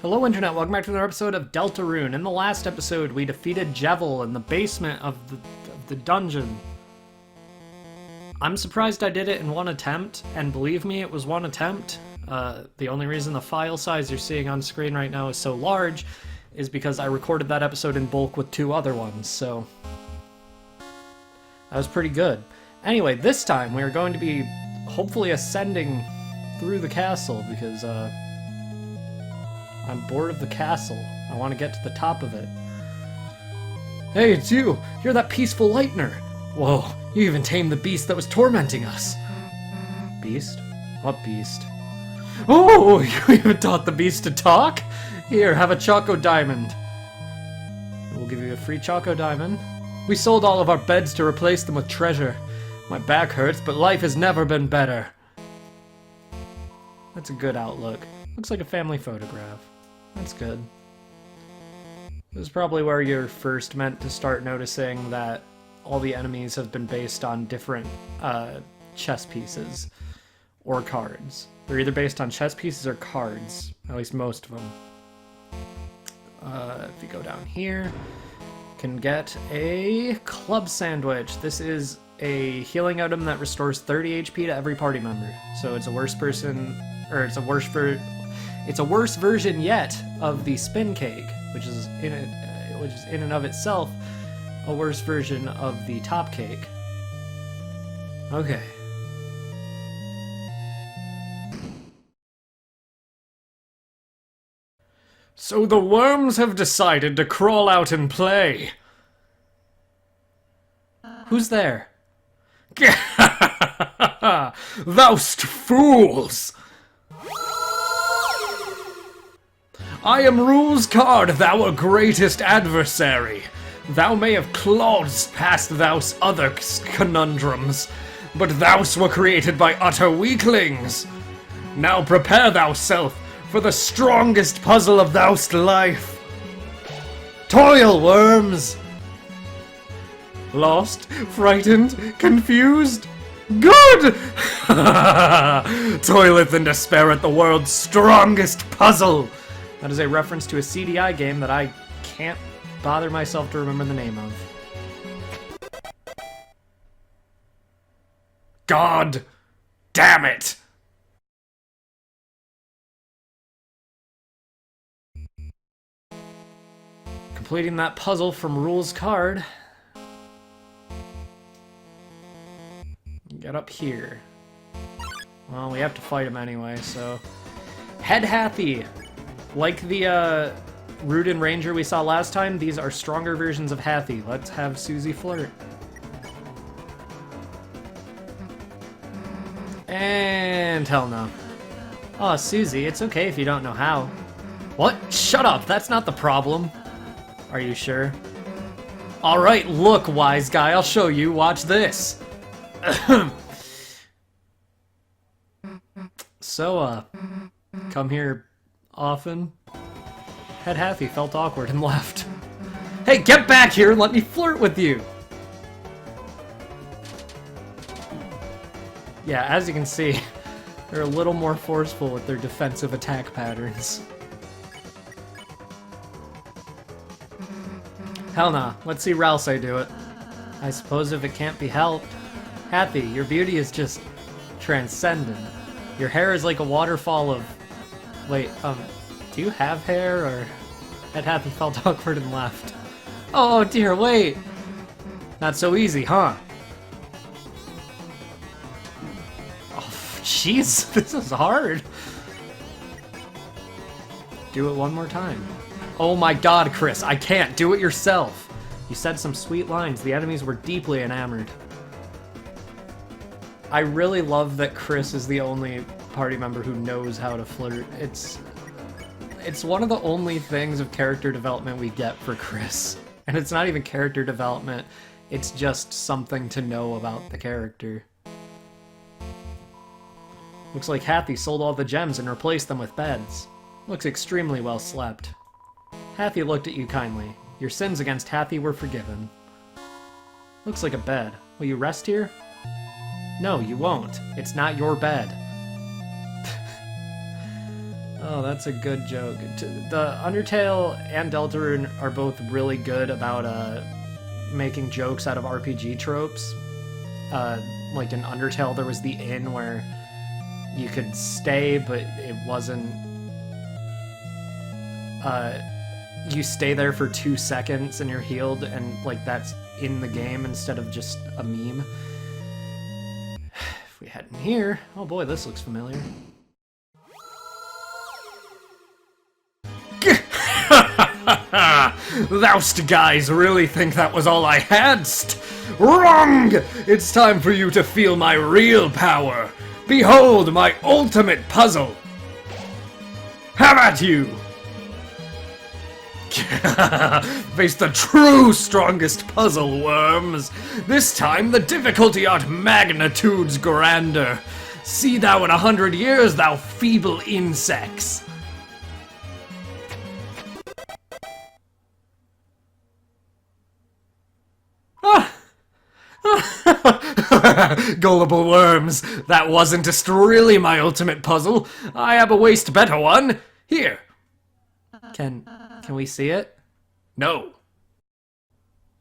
Hello Internet, welcome back to another episode of Deltarune. In the last episode, we defeated Jevil in the basement of the dungeon. I'm surprised I did it in one attempt, and believe me, it was one attempt. The only reason the file size you're seeing on screen right now is so large is because I recorded that episode in bulk with two other ones, so that was pretty good. Anyway, this time we are going to be hopefully ascending through the castle because, I'm bored of the castle. I want to get to the top of it. Hey, it's you! You're that peaceful lightner! Whoa, you even tamed the beast that was tormenting us! Beast? What beast? Oh, you even taught the beast to talk? Here, have a Choco Diamond. We'll give you a free Choco Diamond. We sold all of our beds to replace them with treasure. My back hurts, but life has never been better. That's a good outlook. Looks like a family photograph. That's good. This is probably where you're first meant to start noticing that all the enemies have been based on different chess pieces or cards. They're either based on chess pieces or cards, at least most of them. If you go down here, you can get a club sandwich. This is a healing item that restores 30 HP to every party member. So it's a worse person, or it's a worse version yet of the spin cake, which is in and of itself a worse version of the top cake. Okay. So the worms have decided to crawl out and play. Who's there? Thou'st fools! I am Rouxls Card, thou greatest adversary. Thou may have claws past thou's other conundrums, but thous were created by utter weaklings. Now prepare thyself for the strongest puzzle of thou's life. Toil, worms! Lost? Frightened? Confused? Good! Toileth in despair at the world's strongest puzzle! That is a reference to a CDI game that I can't bother myself to remember the name of. God damn it! Completing that puzzle from Rouxls Card. Get up here. Well, we have to fight him anyway, so... Head Happy! Like the Rudin Ranger we saw last time, these are stronger versions of Hathy. Let's have Susie flirt. And hell no. Oh, Susie, it's okay if you don't know how. What? Shut up, that's not the problem. Are you sure? Alright, look, wise guy, I'll show you. Watch this. So, come here often? Head Hathy felt awkward and left. Hey, get back here and let me flirt with you! Yeah, as you can see, they're a little more forceful with their defensive attack patterns. Hell nah, let's see Rouxls do it. I suppose if it can't be helped. Hathy, your beauty is just transcendent. Your hair is like a waterfall of... Wait, do you have hair, or... Head Hathy felt awkward and left. Oh dear, wait! Not so easy, huh? Oh, jeez, this is hard! Do it one more time. Oh my god, Chris, I can't! Do it yourself! You said some sweet lines. The enemies were deeply enamored. I really love that Chris is the only party member who knows how to flirt. It's one of the only things of character development we get for Chris. And it's not even character development, it's just something to know about the character. Looks like Hathy sold all the gems and replaced them with beds. Looks extremely well slept. Hathy looked at you kindly. Your sins against Hathy were forgiven. Looks like a bed. Will you rest here? No, you won't. It's not your bed. Oh, that's a good joke. The Undertale and Deltarune are both really good about making jokes out of RPG tropes. Like in Undertale, there was the inn where you could stay, but it wasn't... you stay there for 2 seconds and you're healed, and like that's in the game instead of just a meme. If we head in here... Oh boy, this looks familiar. Thou'st guys really think that was all I hadst? Wrong! It's time for you to feel my real power. Behold my ultimate puzzle. Have at you! Face the true strongest puzzle, worms. This time the difficulty art magnitudes grander. See thou in 100 years, thou feeble insects. Gullible worms, that wasn't just really my ultimate puzzle. I have a waste better one. Here. Can we see it? No.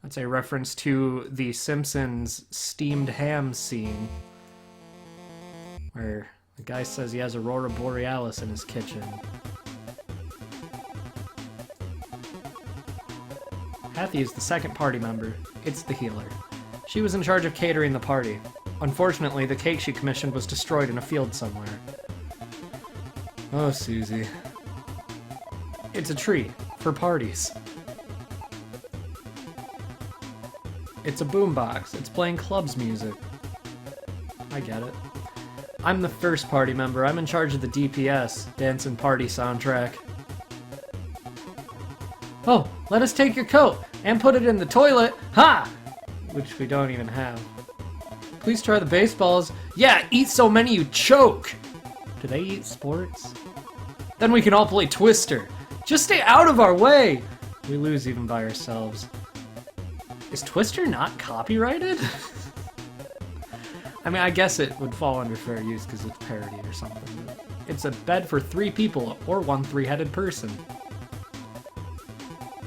That's a reference to the Simpsons steamed ham scene, where the guy says he has Aurora Borealis in his kitchen. Hathy is the second party member. It's the healer. She was in charge of catering the party. Unfortunately, the cake she commissioned was destroyed in a field somewhere. Oh, Susie. It's a treat for parties. It's a boombox. It's playing clubs music. I get it. I'm the first party member. I'm in charge of the DPS, Dance and Party soundtrack. Oh, let us take your coat and put it in the toilet. Ha! Which we don't even have. Please try the baseballs. Yeah, eat so many you choke. Do they eat sports? Then we can all play Twister. Just stay out of our way. We lose even by ourselves. Is Twister not copyrighted? I mean, I guess it would fall under fair use because it's parody or something. But it's a bed for 3 people or 1 3-headed person.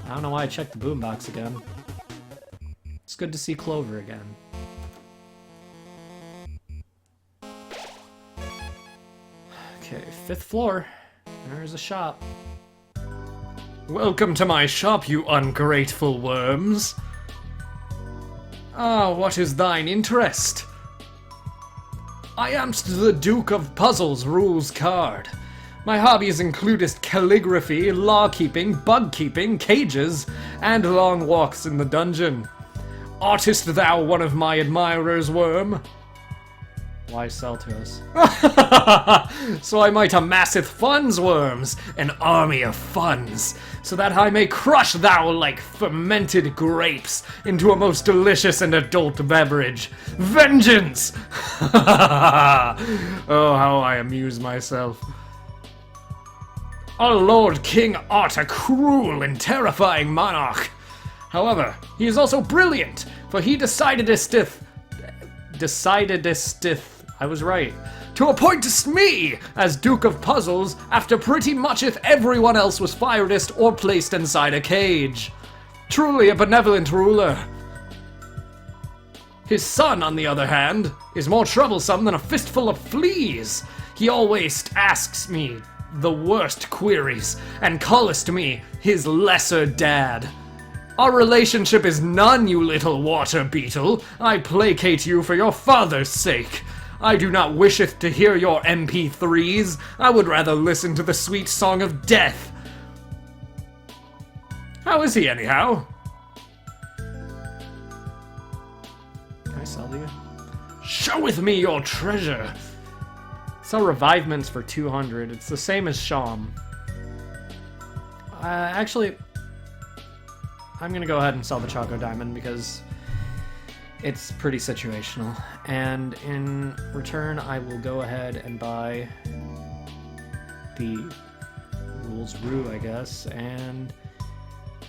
I don't know why I checked the boombox again. It's good to see Clover again. Okay, 5th floor. There's a shop. Welcome to my shop, you ungrateful worms. Ah, what is thine interest? I amst the Duke of Puzzles rules card. My hobbies includest calligraphy, law-keeping, bug-keeping, cages, and long walks in the dungeon. Artist thou one of my admirers, worm? Why sell to us? So I might amasseth funds, worms, an army of funds, so that I may crush thou like fermented grapes into a most delicious and adult beverage. Vengeance! Oh, how I amuse myself. Our Lord King art a cruel and terrifying monarch. However, he is also brilliant, for he decidedesteth, I was right, to appoint me as Duke of Puzzles after pretty much if everyone else was firedest or placed inside a cage. Truly a benevolent ruler. His son, on the other hand, is more troublesome than a fistful of fleas. He always asks me the worst queries and calleth me his lesser dad. Our relationship is none, you little water beetle. I placate you for your father's sake. I do not wisheth to hear your MP3s. I would rather listen to the sweet song of death. How is he, anyhow? Can I sell to you? Showeth me your treasure. Sell revivements for 200. It's the same as Sham. Actually, I'm gonna go ahead and sell the Choco Diamond because it's pretty situational. And in return, I will go ahead and buy the Rouxls Rue, I guess, and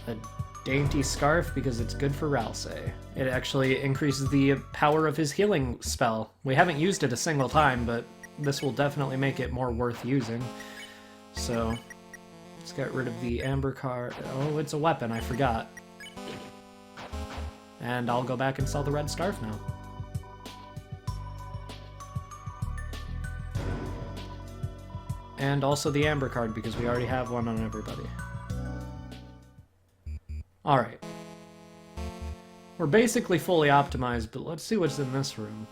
a dainty scarf because it's good for Rouxls. It actually increases the power of his healing spell. We haven't used it a single time, but this will definitely make it more worth using. So, let's get rid of the amber card. Oh, it's a weapon, I forgot. And I'll go back and sell the red scarf now. And also the amber card, because we already have one on everybody. Alright. We're basically fully optimized, but let's see what's in this room.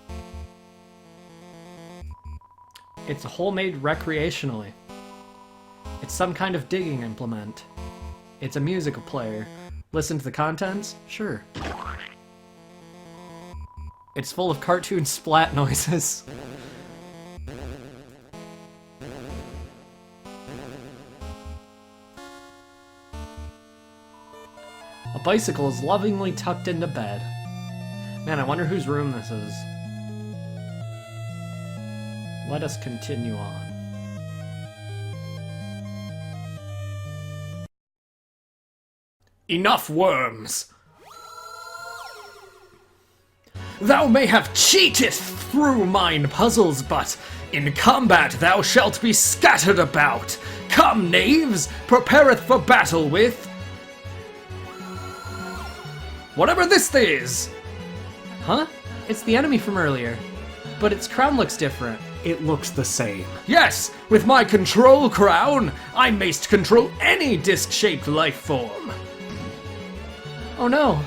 It's homemade recreationally. It's some kind of digging implement. It's a musical player. Listen to the contents? Sure. It's full of cartoon splat noises. A bicycle is lovingly tucked into bed. Man, I wonder whose room this is. Let us continue on. Enough worms! Thou may have cheated through mine puzzles, but in combat thou shalt be scattered about. Come, knaves, prepareth for battle with... whatever this is! Huh? It's the enemy from earlier. But its crown looks different. It looks the same. Yes! With my control crown, I mayst control any disc-shaped life form. Oh no.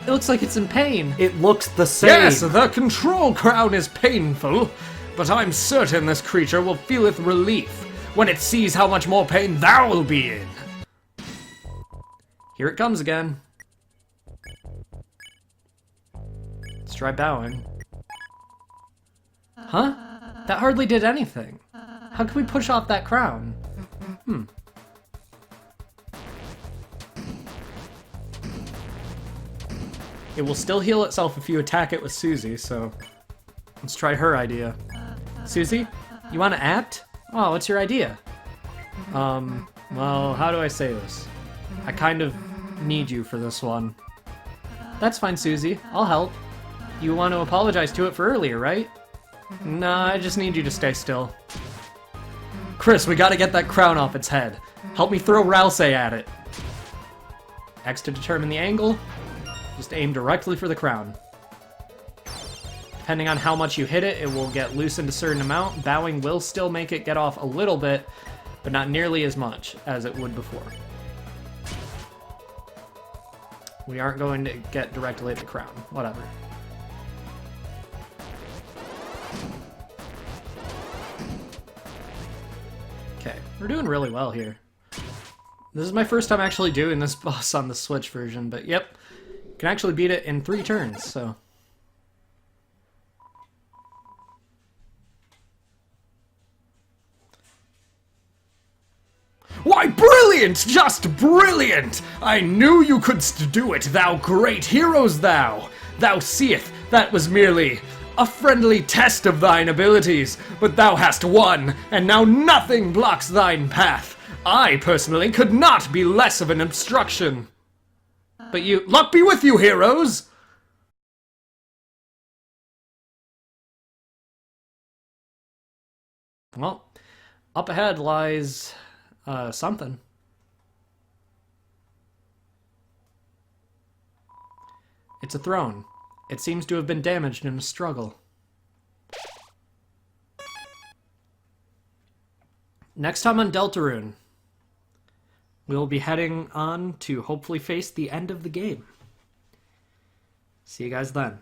It looks like it's in pain. It looks the same. Yes, the control crown is painful, but I'm certain this creature will feeleth relief when it sees how much more pain thou will be in. Here it comes again. Let's try bowing. Huh? That hardly did anything. How can we push off that crown? It will still heal itself if you attack it with Susie, so let's try her idea. Susie, you want to act? Oh, what's your idea? Well, how do I say this? I kind of need you for this one. That's fine, Susie. I'll help. You want to apologize to it for earlier, right? Nah, I just need you to stay still. Chris, we gotta get that crown off its head. Help me throw Rouxls at it. X to determine the angle. Just aim directly for the crown. Depending on how much you hit it, it will get loosened a certain amount. Bowing will still make it get off a little bit, but not nearly as much as it would before. We aren't going to get directly at the crown. Whatever. Okay, we're doing really well here. This is my first time actually doing this boss on the Switch version, but yep. Can actually beat it in 3 turns, so... Why, brilliant! Just brilliant! I knew you couldst do it, thou great heroes thou! Thou seest that was merely a friendly test of thine abilities, but thou hast won, and now nothing blocks thine path. I, personally, could not be less of an obstruction. But you... Luck be with you, heroes! Well, up ahead lies... something. It's a throne. It seems to have been damaged in a struggle. Next time on Deltarune, we will be heading on to hopefully face the end of the game. See you guys then.